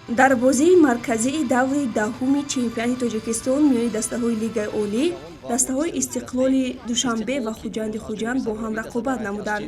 дар бозии марказии даври даҳуми чемпионати Тоҷикистон миёни дастаҳои Лигаи Олӣ, дастаҳои Истиқлоли Душанбе ва Хуҷанди Хуҷанд бо ҳам рақобат намуданд.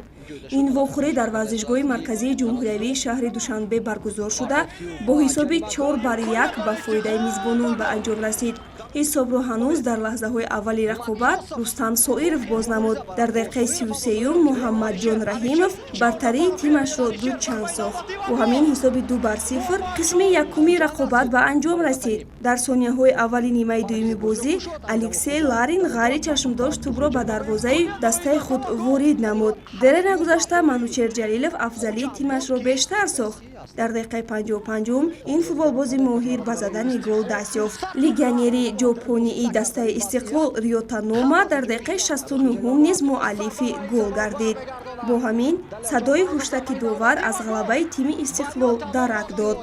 Ин вохӯрӣ дар варзишгоҳи марказии ҷумҳуриявии шаҳри Душанбе баргузор шуда, бо ҳисоби 4-1 ба фоидаи мизбонон ба анҷом расид. ҳисобро ҳанӯз дар лаҳзаҳои аввали рақобат Рустам Соиров боз намуд. Дар дақиқаи 33-ум Муҳаммадҷон Раҳимов бартарии тимашро дучанд сохт. Бо ҳамин ҳисоби 2-0 қисми якуми рақобат ба анҷом расид. Дар сонияҳои аввали нимаи дуюми бозӣ Алексей Ларин ғайри чашмдош тӯбро ба дарвозаи дастаи худ ворид намуд. Дере нагузашта Манучер Ҷалилов афзалии тимашро бештар сохт. Дар дақиқаи 55-ум ин футболбози моҳир ба задани гол даст ёфт. Легионери ҷопонии дастаи Истиқлол Риёта Нома дар дақиқаи 69-ум низ муаллифи гол гардид. Бо ҳамин садои ҳуштаки довар аз ғалабаи тими Истиқлол дарак дод.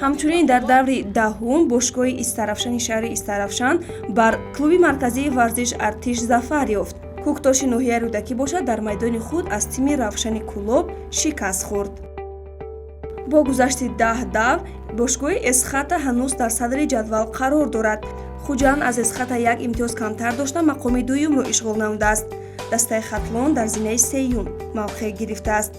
ҳамчунин дар даври даҳум бошгоҳи Истарафшани шаҳри Истарафшан бар клуби марказии варзиш Артиш зафар ёфт. Кӯктоши ноҳияи Рӯдакӣ бошад дар майдони худ аз тими Равшани Кӯлоб шикаст хӯрд. Бо гузашти 10 давр бошгоҳи Эсхата ҳанӯз дар садри ҷадвал қарор дорад. Хуҷанд аз Эсхата як имтиёз камтар дошта мақоми дуюмро ишғол намудааст. Дастаи Хатлон дар зинаи сеюм мавқеъ гирифтааст.